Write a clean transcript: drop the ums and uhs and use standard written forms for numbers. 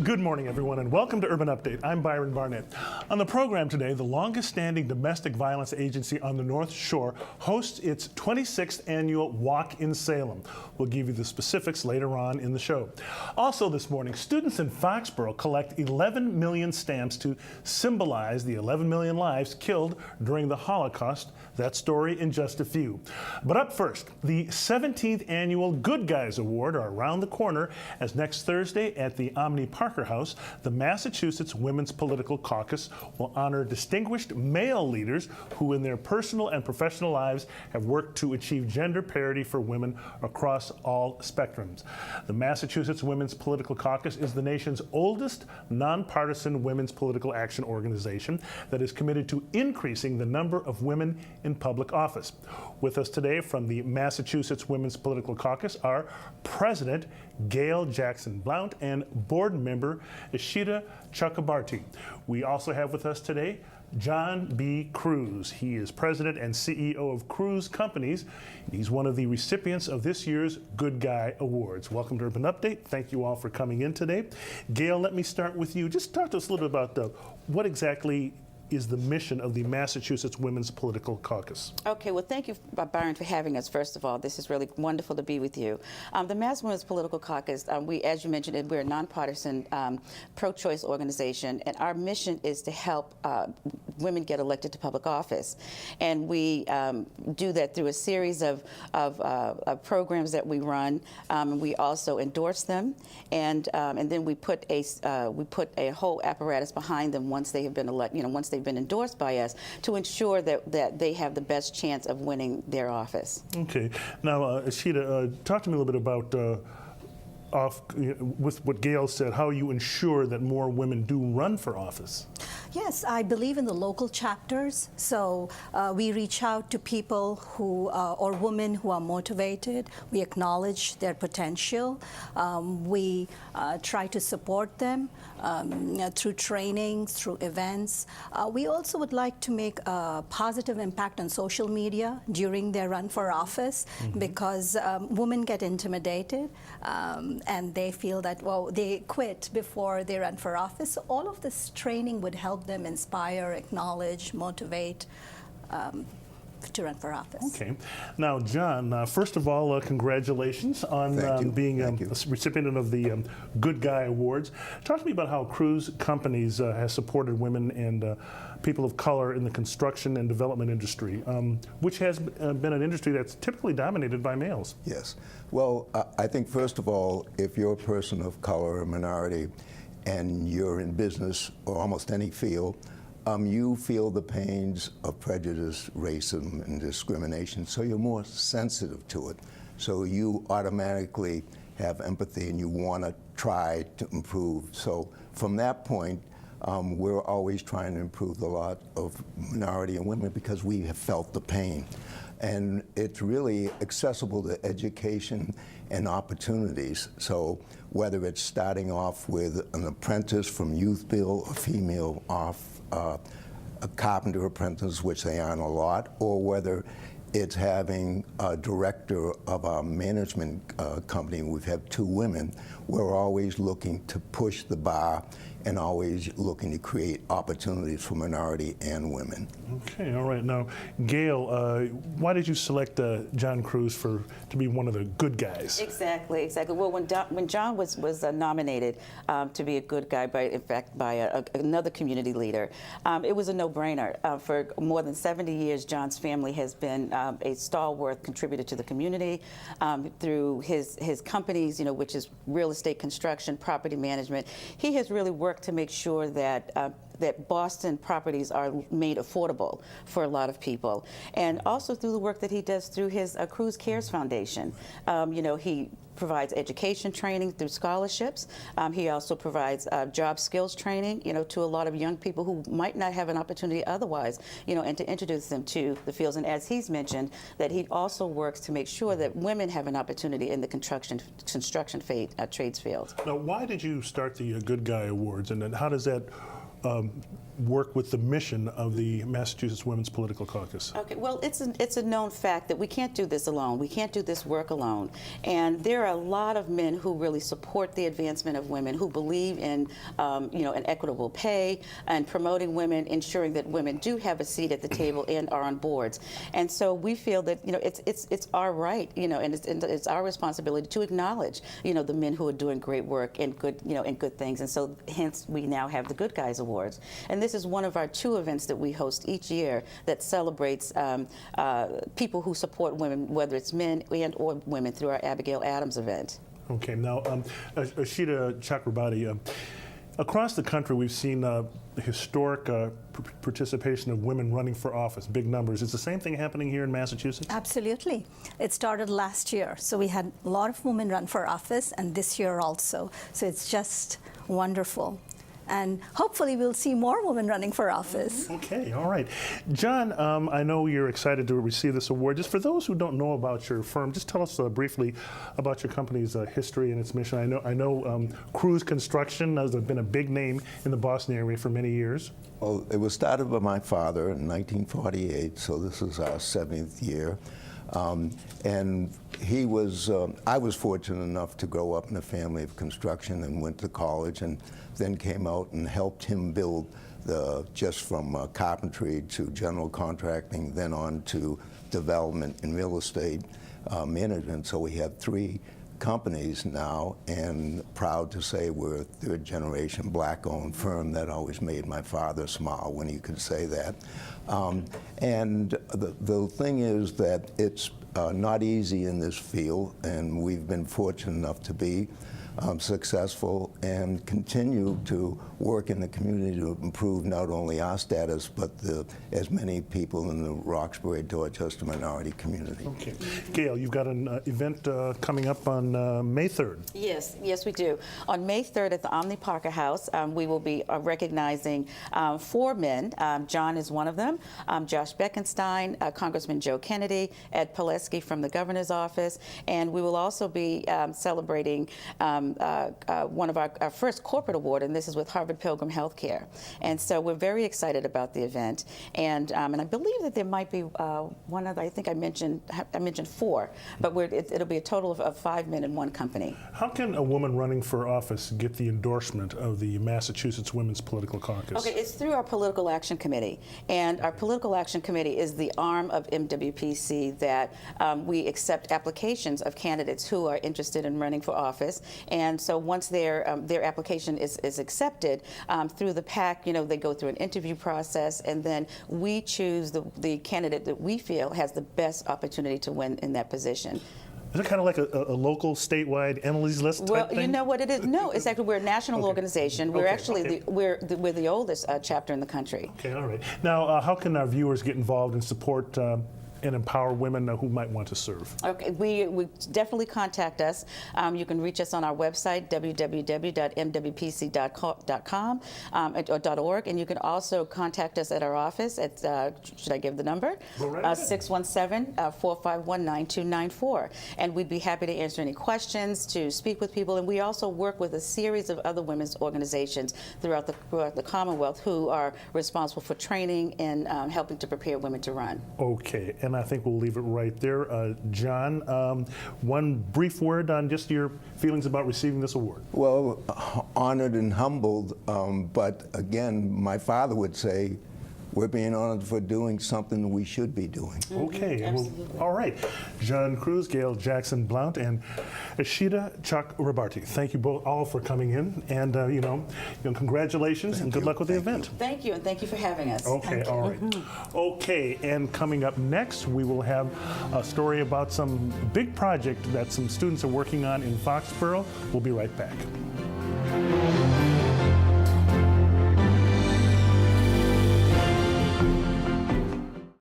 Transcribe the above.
Good morning, everyone, and welcome to Urban Update. I'm Byron Barnett. On the program today, the longest-standing domestic violence agency on the North Shore hosts its 26th annual Walk in Salem. We'll give you the specifics later on in the show. Also this morning, students in Foxborough collect 11 million stamps to symbolize the 11 million lives killed during the Holocaust. That story in just a few. But up first, the 17th annual Good Guys Award are around the corner as next Thursday at the Omni Parker House, the Massachusetts Women's Political Caucus will honor distinguished male leaders who in their personal and professional lives have worked to achieve gender parity for women across all spectrums. The Massachusetts Women's Political Caucus is the nation's oldest nonpartisan women's political action organization that is committed to increasing the number of women in public office. With us today from the Massachusetts Women's Political Caucus are President Gail Jackson-Blount and board member Eshita Chakrabarti. We also have with us today John B. Cruz. He is president and CEO of Cruz Companies. He's one of the recipients of this year's Good Guy Awards. Welcome to Urban Update. Thank you all for coming in today. Gail, let me start with you. Just talk to us a little bit about what exactly is the mission of the Massachusetts Women's Political Caucus. Okay, well, thank you, Byron, for having us, first of all. This is really wonderful to be with you. The Mass Women's Political Caucus, we, as you mentioned, we're a nonpartisan pro-choice organization, and our mission is to help women get elected to public office. And we do that through a series of programs that we run. We also endorse them, and then we put a whole apparatus behind them once they have been elected, once they've been endorsed by us, to ensure that they have the best chance of winning their office. Okay. Now, Eshita, talk to me a little bit about with what Gail said, how you ensure that more women do run for office. Yes, I believe in the local chapters. So we reach out to people who, or women who are motivated. We acknowledge their potential. We try to support them through trainings, through events. We also would like to make a positive impact on social media during their run for office, because women get intimidated and they feel that, well, they quit before they run for office. So all of this training would help them inspire, acknowledge, motivate to run for office. Okay. Now, John, first of all, congratulations on being a recipient of the Good Guy Awards. Talk to me about how Cruz Companies has supported women and people of color in the construction and development industry, which has been an industry that's typically dominated by males. Yes. Well, I think, first of all, if you're a person of color or minority and you're in business or almost any field, you feel the pains of prejudice, racism, and discrimination, so you're more sensitive to it. So you automatically have empathy and you want to try to improve. So from that point, we're always trying to improve the lot of minority and women because we have felt the pain. And it's really accessible to education and opportunities. So whether it's starting off with an apprentice from youth bill, a female off a carpenter apprentice, which they aren't a lot, or whether it's having a director of our management company. We've had 2 women. We're always looking to push the bar and always looking to create opportunities for minority and women. Okay, all right. Now, Gail, why did you select John Cruz to be one of the good guys? Exactly. Well, when John was nominated to be a good guy by another community leader, it was a no-brainer. For more than 70 years, John's family has been a stalwart contributor to the community through his companies, which is real estate construction, property management. He has really worked to make sure that that Boston properties are made affordable for a lot of people, and also through the work that he does through his Cruz Cares Foundation. He provides education training through scholarships. He also provides job skills training, to a lot of young people who might not have an opportunity otherwise, and to introduce them to the fields. And as he's mentioned, that he also works to make sure that women have an opportunity in the construction trades field. Now, why did you start the Good Guy Awards, and then how does that work with the mission of the Massachusetts Women's Political Caucus? Okay, well, it's a known fact that we can't do this alone. We can't do this work alone. And there are a lot of men who really support the advancement of women, who believe in, an equitable pay and promoting women, ensuring that women do have a seat at the table and are on boards. And so we feel that, it's our right, and it's our responsibility to acknowledge, the men who are doing great work and good things. And so hence we now have the Good Guys Awards. And this is one of our 2 events that we host each year that celebrates people who support women, whether it's men and or women, through our Abigail Adams event. Okay, now, Eshita Chakrabarti, across the country we've seen historic participation of women running for office, big numbers. Is the same thing happening here in Massachusetts? Absolutely. It started last year. So we had a lot of women run for office, and this year also. So it's just wonderful. And hopefully we'll see more women running for office. Okay, all right. John, I know you're excited to receive this award. Just for those who don't know about your firm, just tell us briefly about your company's history and its mission. I know Cruz Construction has been a big name in the Boston area for many years. Well, it was started by my father in 1948, so this is our 7th year. And he was, I was fortunate enough to grow up in a family of construction and went to college and then came out and helped him build just from carpentry to general contracting, then on to development in real estate management. So we have 3 companies now, and proud to say we're a 3rd generation black-owned firm. That always made my father smile when he could say that. And the thing is that it's not easy in this field, and we've been fortunate enough to be successful and continue to work in the community to improve not only our status, but as many people in the Roxbury-Dorchester minority community. Okay. Gail, you've got an event coming up on May 3rd. Yes, we do. On May 3rd at the Omni Parker House, we will be recognizing 4 men. John is one of them, Josh Beckenstein, Congressman Joe Kennedy, Ed Pileski from the governor's office, and we will also be celebrating one of our first corporate award, and this is with Harvard Pilgrim Healthcare. And so we're very excited about the event. And I believe that there might be one other. I think I mentioned 4, but it'll be a total of 5 men in one company. How can a woman running for office get the endorsement of the Massachusetts Women's Political Caucus? Okay, it's through our Political Action Committee. And our Political Action Committee is the arm of MWPC that we accept applications of candidates who are interested in running for office. And so once their application is accepted through the PAC, they go through an interview process, and then we choose the candidate that we feel has the best opportunity to win in that position. Is it kind of like a local, statewide Emily's List type thing? You know what it is? No, it's actually, we're a national organization. We're actually we're the oldest chapter in the country. Okay, all right. Now, how can our viewers get involved and support and empower women who might want to serve? Okay, we definitely contact us. You can reach us on our website, www.mwpc.com or .org, and you can also contact us at our office at, should I give the number? 617-451-9294. And we'd be happy to answer any questions, to speak with people, and we also work with a series of other women's organizations throughout the Commonwealth who are responsible for training and helping to prepare women to run. Okay. And I think we'll leave it right there. John, one brief word on just your feelings about receiving this award. Well, honored and humbled, but again, my father would say, we're being honored for doing something we should be doing. Okay, well, all right. John Cruz, Gail Jackson-Blount, and Eshita Chakrabarti. Thank you both all for coming in, and congratulations and good luck with the event. Thank you, and thank you for having us. Okay, all right. Okay, and coming up next, we will have a story about some big project that some students are working on in Foxborough. We'll be right back.